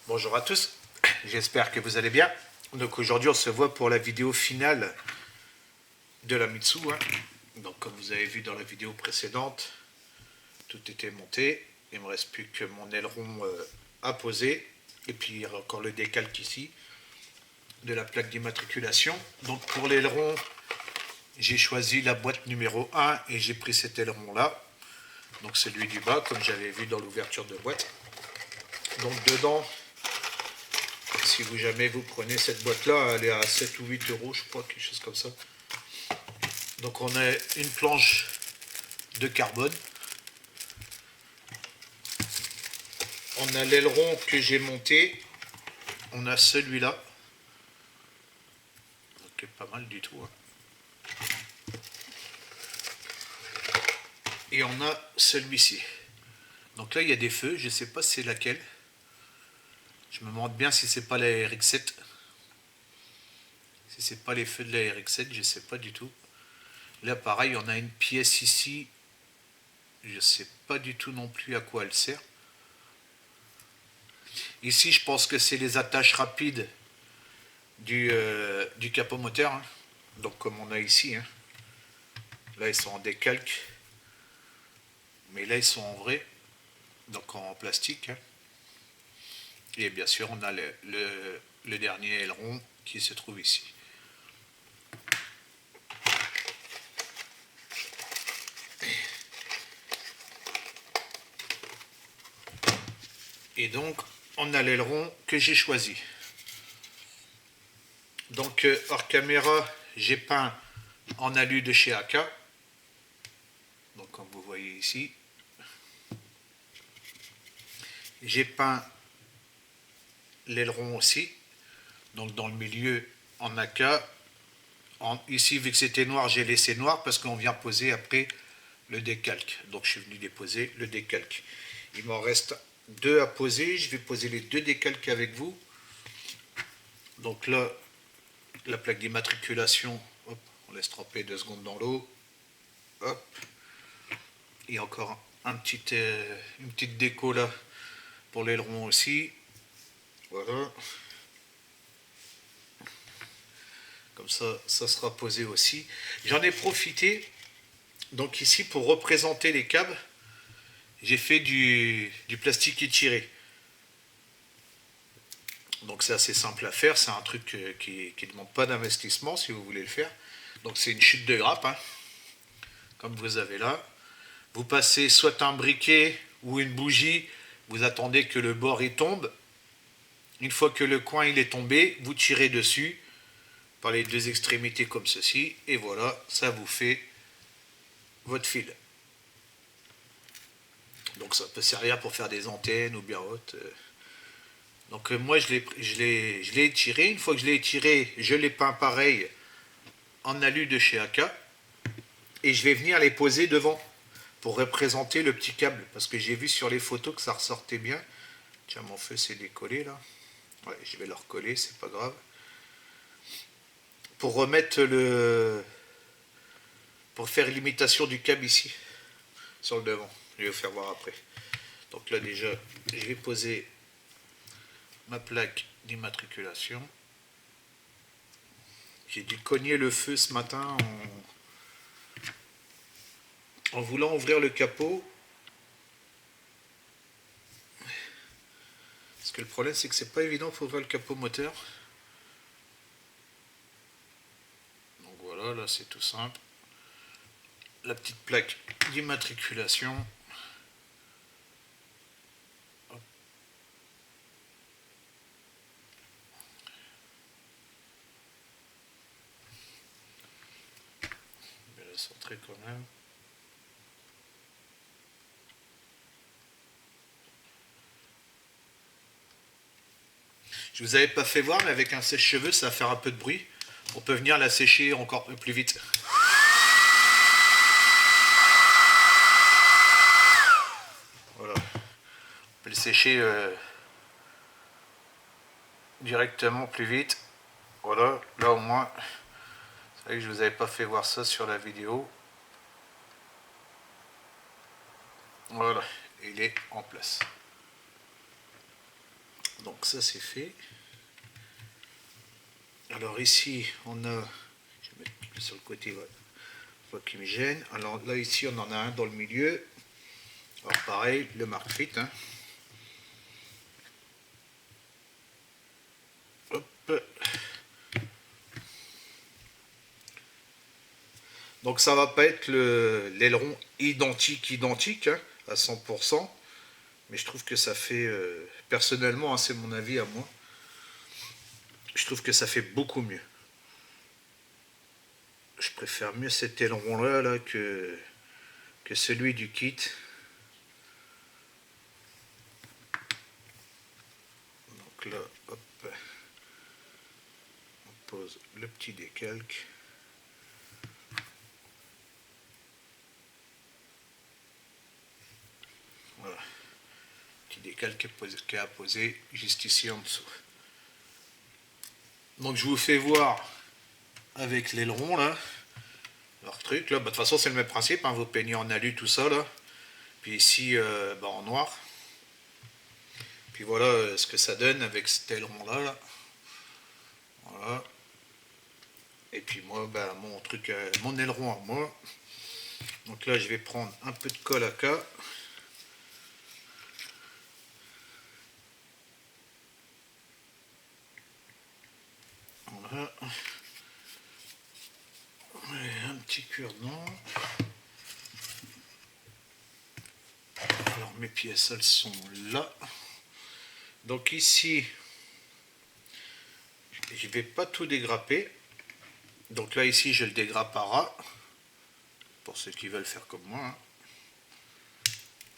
Bonjour à tous, j'espère que vous allez bien. Donc aujourd'hui on se voit pour la vidéo finale de la Mitsu. Donc comme vous avez vu dans la vidéo précédente, tout était monté. Il ne me reste plus que mon aileron à poser. Et puis il y a encore le décalque ici de la plaque d'immatriculation. Donc pour l'aileron, j'ai choisi la boîte numéro 1 et j'ai pris cet aileron là. Donc celui du bas comme j'avais vu dans l'ouverture de boîte. Donc dedans, si vous jamais vous prenez cette boîte là, elle est à 7 ou 8 euros je crois, quelque chose comme ça. Donc on a une planche de carbone. On a l'aileron que j'ai monté. On a celui-là. Donc pas mal du tout. Et on a celui-ci. Donc là il y a des feux, je ne sais pas c'est laquelle. Je me demande bien si c'est pas la RX7. Si c'est pas les feux de la RX7, je ne sais pas du tout. Là pareil, on a une pièce ici. Je ne sais pas du tout non plus à quoi elle sert. Ici je pense que c'est les attaches rapides du capot moteur. Donc comme on a ici. Là ils sont en décalque. Mais là ils sont en vrai. Donc en plastique. Et bien sûr on a le dernier aileron qui se trouve ici. Et donc on a l'aileron que j'ai choisi. Donc hors caméra j'ai peint en alu de chez AK. Donc comme vous voyez ici. J'ai peint l'aileron aussi. Donc dans le milieu en AK. Ici vu que c'était noir j'ai laissé noir parce qu'on vient poser après le décalque. Donc je suis venu déposer le décalque. Il m'en reste 2 à poser. Je vais poser les 2 décalques avec vous. Donc là, la plaque d'immatriculation, on laisse tremper 2 secondes dans l'eau. Hop. Et encore une petite déco là pour l'aileron aussi. Voilà. Comme ça, ça sera posé aussi. J'en ai profité, donc ici, pour représenter les câbles, j'ai fait du plastique étiré. Donc c'est assez simple à faire, c'est un truc qui ne demande pas d'investissement si vous voulez le faire. Donc c'est une chute de grappe, comme vous avez là. Vous passez soit un briquet ou une bougie, vous attendez que le bord y tombe. Une fois que le coin il est tombé, vous tirez dessus par les 2 extrémités comme ceci, et voilà, ça vous fait votre fil. Donc ça peut servir pour faire des antennes ou bien autre. Donc moi je l'ai étiré. Une fois que je l'ai étiré, je l'ai peint pareil en alu de chez AK. Et je vais venir les poser devant pour représenter le petit câble. Parce que j'ai vu sur les photos que ça ressortait bien. Tiens, mon feu s'est décollé là. Ouais, je vais le recoller, c'est pas grave. Pour remettre pour faire l'imitation du câble ici, sur le devant. Je vais vous faire voir après. Donc là déjà, je vais poser ma plaque d'immatriculation. J'ai dû cogner le feu ce matin en voulant ouvrir le capot. Parce que le problème c'est que c'est pas évident pour ouvrir le capot moteur. Donc voilà, là c'est tout simple. La petite plaque d'immatriculation. Je vais la centrer quand même. Je vous avais pas fait voir, mais avec un sèche-cheveux, ça va faire un peu de bruit. On peut venir la sécher encore plus vite. Voilà. On peut le sécher directement plus vite. Voilà, là au moins, c'est vrai que je vous avais pas fait voir ça sur la vidéo. Voilà, il est en place. Donc ça c'est fait. Alors ici on a, je vais mettre sur le côté, voilà, pas qui me gêne. Alors là ici on en a un dans le milieu. Alors pareil, le Mark Fit. Hein. Hop. Donc ça va pas être l'aileron identique hein, à 100%, mais je trouve que ça fait, personnellement, hein, c'est mon avis à moi, je trouve que ça fait beaucoup mieux. Je préfère mieux cet aileron là, que celui du kit. Donc là, hop, on pose le petit décalque. Voilà, petit décalque qui est à poser juste ici en dessous. Donc je vous fais voir avec l'aileron là, leur truc là, bah, de toute façon c'est le même principe, hein, vous peignez en alu tout ça là, puis ici bah, en noir. Puis voilà ce que ça donne avec cet aileron là, là. Voilà. Et puis moi, bah, mon truc, mon aileron à moi. Donc là je vais prendre un peu de colle à K. Voilà. Et un petit cure-dent. Alors mes pièces elles sont là. Donc ici, je ne vais pas tout dégrapper. Donc là ici je le dégrappe à ras. Pour ceux qui veulent faire comme moi. Hein.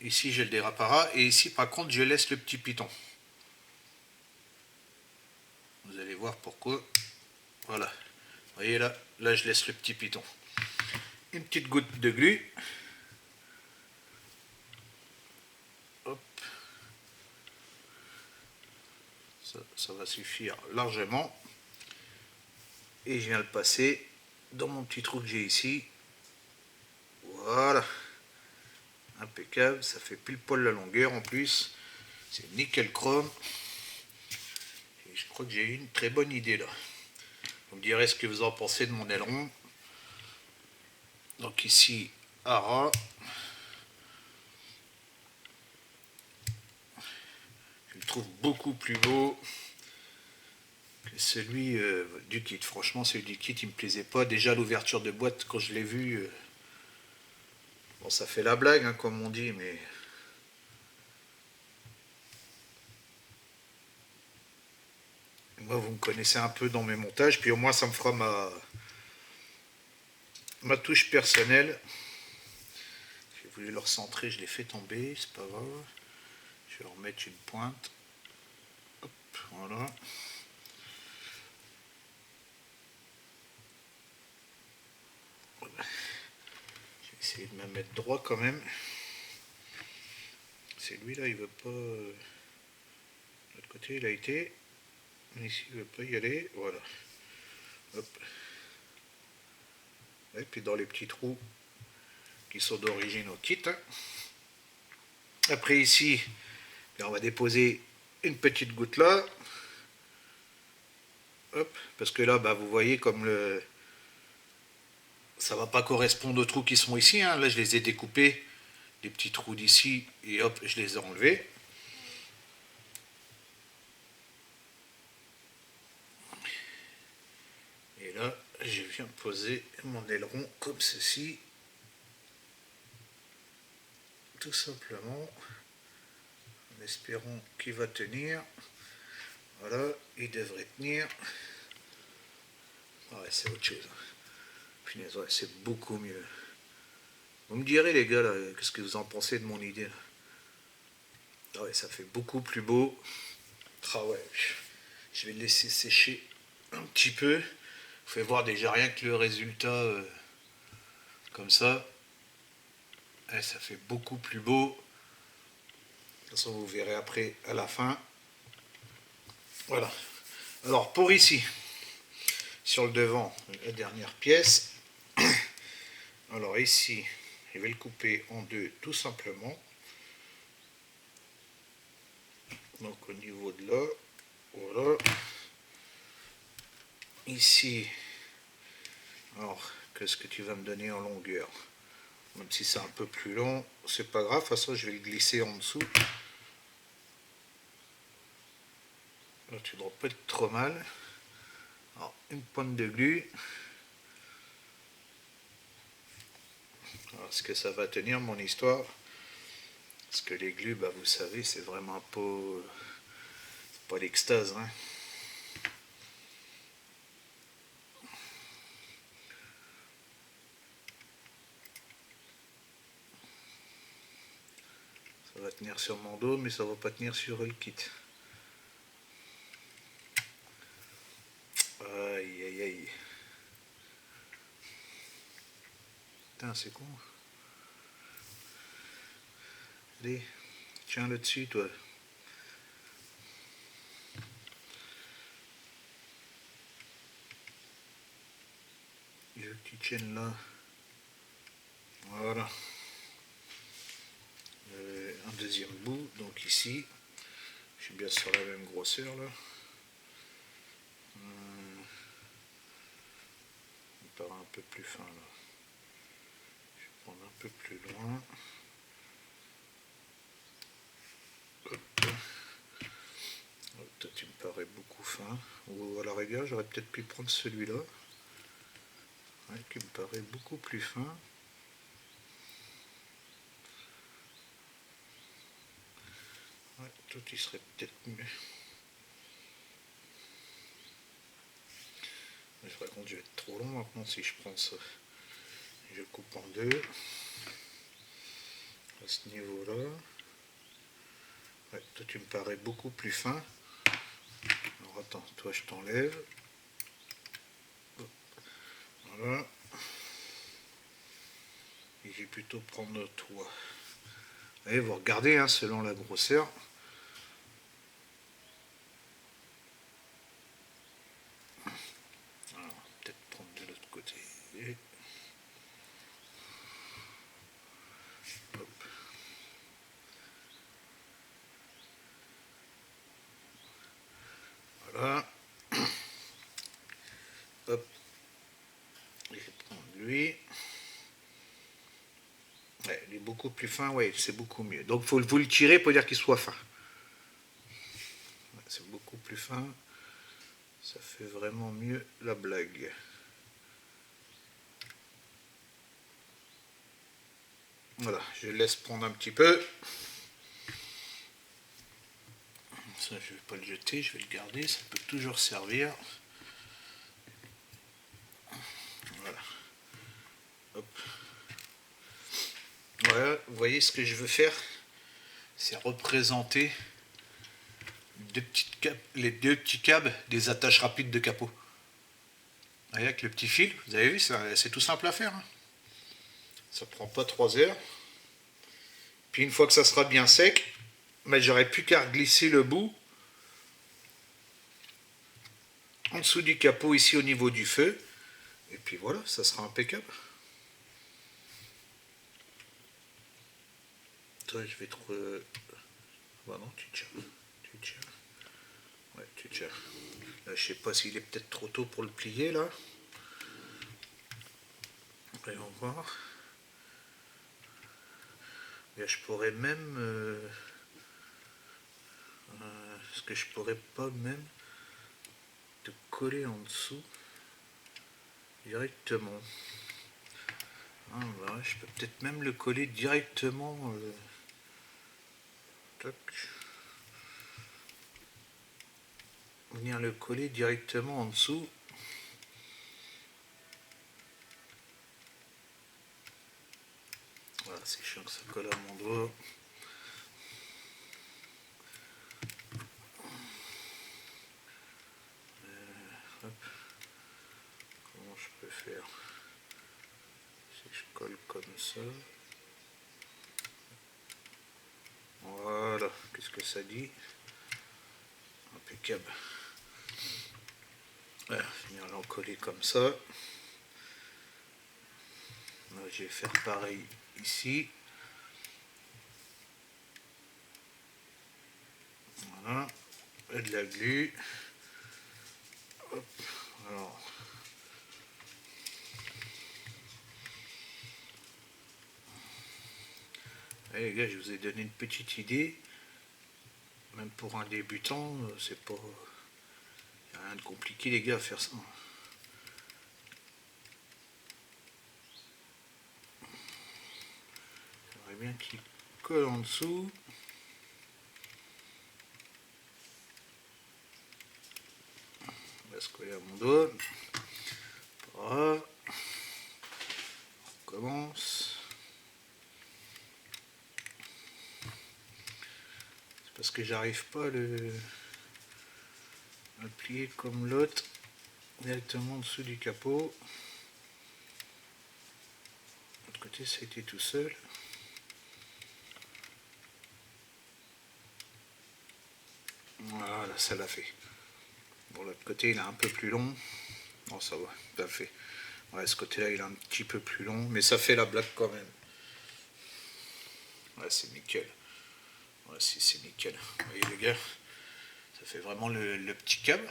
Ici je le dégrappe à ras. Et ici par contre je laisse le petit piton. Vous allez voir pourquoi. Voilà. Vous voyez là, là je laisse le petit piton. Une petite goutte de glu. Hop. Ça va suffire largement. Et je viens le passer dans mon petit trou que j'ai ici. Voilà. Impeccable. Ça fait pile poil la longueur en plus. C'est nickel chrome. Et je crois que j'ai eu une très bonne idée là. Vous me direz ce que vous en pensez de mon aileron. Donc ici, à ras. Je le trouve beaucoup plus beau que celui du kit. Franchement, celui du kit, il me plaisait pas. Déjà, l'ouverture de boîte, quand je l'ai vu, bon, ça fait la blague, hein, comme on dit, mais moi, vous me connaissez un peu dans mes montages, puis au moins, ça me fera ma touche personnelle. J'ai voulu le recentrer, je l'ai fait tomber, c'est pas grave. Je vais remettre une pointe. Hop, voilà. Je vais essayer de me mettre droit quand même. C'est lui là, il veut pas. De l'autre côté, il a été. Mais ici, il veut pas y aller. Voilà. Hop. Et puis dans les petits trous qui sont d'origine au kit. Après ici, on va déposer une petite goutte là. Hop, parce que là, bah, vous voyez comme ça va pas correspondre aux trous qui sont ici. Hein. Là, je les ai découpés, les petits trous d'ici, et hop, je les ai enlevés. Et là, je viens poser mon aileron comme ceci. Tout simplement, en espérant qu'il va tenir. Voilà, il devrait tenir. Ouais, c'est autre chose. Punaise, ouais, c'est beaucoup mieux. Vous me direz les gars, qu'est-ce que vous en pensez de mon idée là. Ouais, ça fait beaucoup plus beau. Ah ouais, je vais le laisser sécher un petit peu. Vous faites voir déjà rien que le résultat comme ça. Ouais, ça fait beaucoup plus beau. De toute façon, vous verrez après à la fin. Voilà. Alors pour ici, sur le devant, la dernière pièce. Alors ici, je vais le couper en deux tout simplement. Donc au niveau de là, Voilà. Ici, alors, qu'est-ce que tu vas me donner en longueur? Même si c'est un peu plus long, c'est pas grave, de toute façon je vais le glisser en dessous. Là tu ne dois pas être trop mal. Alors, une pointe de glu. Alors, est-ce que ça va tenir mon histoire? Parce que les glus, bah, vous savez, c'est vraiment pas l'extase. Hein. Ça va tenir sur mon dos, mais ça va pas tenir sur le kit. Aïe aïe aïe. Putain, c'est con. Allez, tiens là-dessus, toi. Je veux que tu tiennes là. Voilà. Un deuxième bout, donc ici. Je suis bien sur la même grosseur là. Il paraît un peu plus fin là. Je vais prendre un peu plus loin. Hop. Toi tu me parais beaucoup fin. Ou à la rigueur j'aurais peut-être pu prendre celui-là. Ouais, qui me paraît beaucoup plus fin. Ouais, toi tu serais peut-être mieux. Mais par contre je vais être trop long maintenant si je prends ça. Je coupe en deux. À ce niveau-là. Ouais, toi tu me parais beaucoup plus fin. Alors attends, toi je t'enlève. Voilà. Et je vais plutôt prendre toi. Et vous regardez, hein, selon la grosseur. Alors, peut-être prendre de l'autre côté. Et hop. Voilà. Hop. Je vais prendre lui. Ouais, il est beaucoup plus fin, ouais, c'est beaucoup mieux. Donc faut vous le tirer pour dire qu'il soit fin. Ouais, c'est beaucoup plus fin. Ça fait vraiment mieux la blague. Voilà, je laisse prendre un petit peu. Ça, je ne vais pas le jeter, je vais le garder, ça peut toujours servir. Voilà. Hop. Voilà, vous voyez ce que je veux faire, c'est représenter les deux petits câbles des attaches rapides de capot. Vous voyez, avec le petit fil, vous avez vu, c'est tout simple à faire. Hein. Ça prend pas 3 heures. Puis une fois que ça sera bien sec, mais j'aurai plus qu'à glisser le bout en dessous du capot ici au niveau du feu. Et puis voilà, ça sera impeccable. Toi, je vais trop... Bah non, tu tiens. Tu tiens. Ouais, tu tiens. Là, je sais pas s'il est peut-être trop tôt pour le plier, là. Voyons voir. Et je pourrais même... est-ce que je pourrais pas même te coller en dessous directement? Ah, bah, je peux peut-être même le coller directement. Toc. Venir le coller directement en dessous. Voilà, c'est chiant que ça colle à mon doigt. Hop. Comment je peux faire? Si je colle comme ça. Voilà, qu'est-ce que ça dit? Impeccable. Voilà, venir l'encoller comme ça. Là, je vais faire pareil ici. Voilà. de la glu. Hop, alors. Allez, les gars, je vous ai donné une petite idée. Même pour un débutant, c'est pas... rien de compliqué, les gars, à faire ça. J'aimerais bien qu'il colle en dessous. On va se coller à mon doigt. Voilà. On commence. C'est parce que j'arrive pas à le plier comme l'autre, directement en dessous du capot. De l'autre côté, ça a été tout seul. Voilà, ça l'a fait. Bon, l'autre côté, il est un peu plus long. Non, ça va, ça fait. Ouais, ce côté-là, il est un petit peu plus long, mais ça fait la blague quand même. Ouais, c'est nickel. Ouais, si, c'est nickel. Vous voyez, les gars, ça fait vraiment le petit câble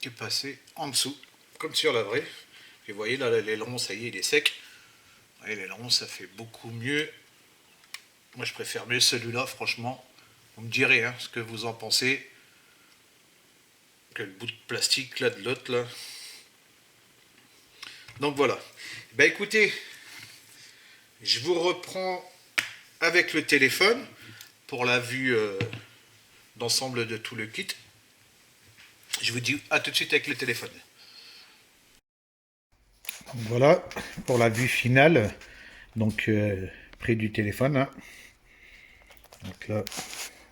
qui est passé en dessous, comme sur la vraie. Et vous voyez, là, l'aileron, ça y est, il est sec. Vous voyez, l'aileron, ça fait beaucoup mieux. Moi, je préfère mieux celui-là, franchement. Vous me direz hein, ce que vous en pensez. Que le bout de plastique, là, de l'autre, là. Donc, voilà. Ben, écoutez, je vous reprends avec le téléphone pour la vue d'ensemble de tout le kit. Je vous dis à tout de suite avec le téléphone. Voilà pour la vue finale, donc près du téléphone. Hein. Donc là,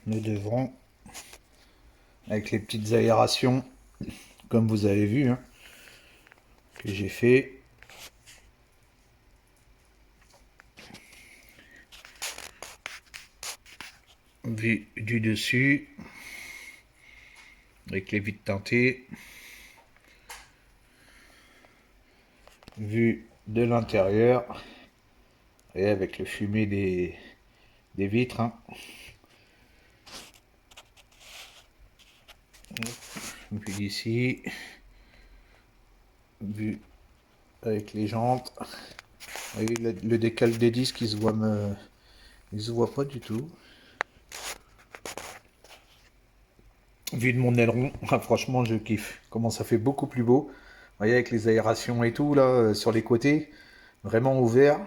nous devrons, avec les petites aérations, comme vous avez vu, hein, que j'ai fait. Vue du dessus, avec les vitres teintées. Vue de l'intérieur, et avec le fumé des vitres. Hein. Vue d'ici. Vue avec les jantes. Vous voyez, le décal des disques, il se voit pas du tout. Vue de mon aileron, franchement je kiffe. Comment ça fait beaucoup plus beau. Vous voyez avec les aérations et tout là sur les côtés, vraiment ouvert.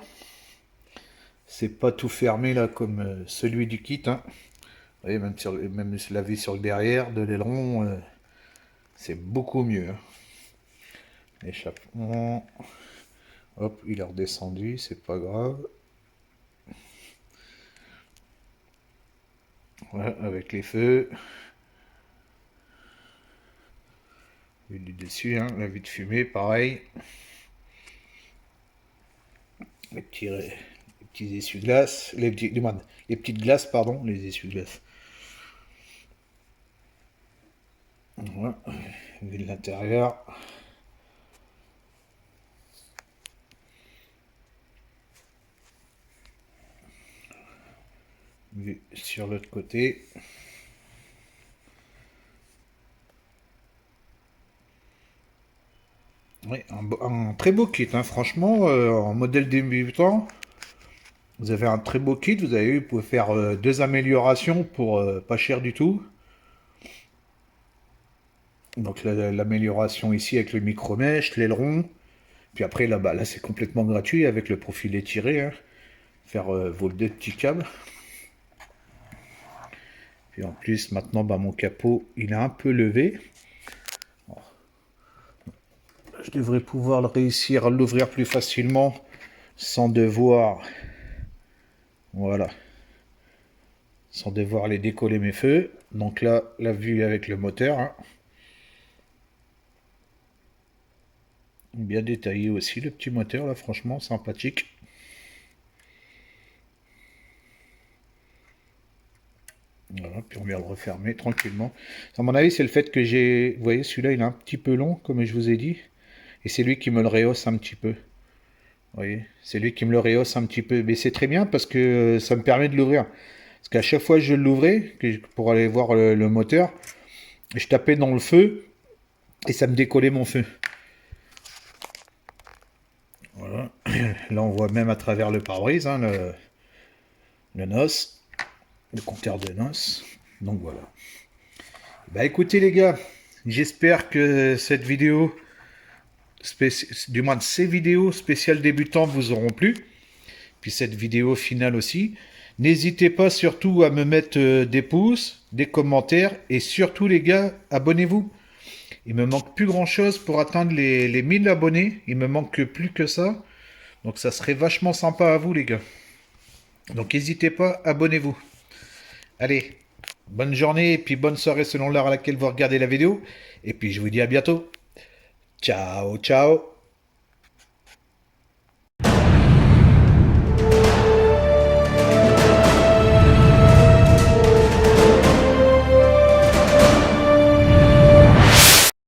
C'est pas tout fermé là comme celui du kit. Hein. Vous voyez même la vue sur le derrière de l'aileron, c'est beaucoup mieux. Hein. Échappement. Hop, il est redescendu, c'est pas grave. Voilà, avec les feux. Vue du dessus, hein, la vue de fumée, pareil. Les petits essuie-glaces, les petites glaces, pardon, les essuie-glaces. Voilà, vue de l'intérieur. Vue sur l'autre côté. Oui, un très beau kit, hein, franchement, en modèle débutant, vous avez un très beau kit, vous avez vu, vous pouvez faire 2 améliorations pour pas cher du tout. Donc l'amélioration ici avec le micro-mèche, l'aileron, puis après là-bas, là c'est complètement gratuit avec le profil étiré, hein. Faire vos 2 petits câbles. Puis en plus maintenant bah, mon capot il est un peu levé. Je devrais pouvoir réussir à l'ouvrir plus facilement sans devoir, voilà, sans devoir les décoller mes feux. Donc là, la vue avec le moteur, hein. Bien détaillé aussi le petit moteur là, franchement sympathique. Voilà, puis on vient le refermer tranquillement. À mon avis, c'est le fait que j'ai, vous voyez, celui-là il est un petit peu long, comme je vous ai dit, et c'est lui qui me le rehausse un petit peu. Vous voyez, c'est lui qui me le rehausse un petit peu, mais c'est très bien parce que ça me permet de l'ouvrir. Parce qu'à chaque fois que je l'ouvrais, pour aller voir le moteur, je tapais dans le feu et ça me décollait mon feu. Voilà. Là, on voit même à travers le pare-brise, hein, le NOS, le compteur de NOS. Donc voilà. Bah écoutez les gars, j'espère que cette vidéo, du moins ces vidéos spéciales débutants vous auront plu. Puis cette vidéo finale aussi. N'hésitez pas surtout à me mettre des pouces, des commentaires et surtout les gars, abonnez-vous. Il me manque plus grand chose pour atteindre les 1000 abonnés. Il me manque plus que ça. Donc ça serait vachement sympa à vous les gars. Donc n'hésitez pas, abonnez-vous. Allez, bonne journée et puis bonne soirée selon l'heure à laquelle vous regardez la vidéo. Et puis je vous dis à bientôt. Ciao, ciao.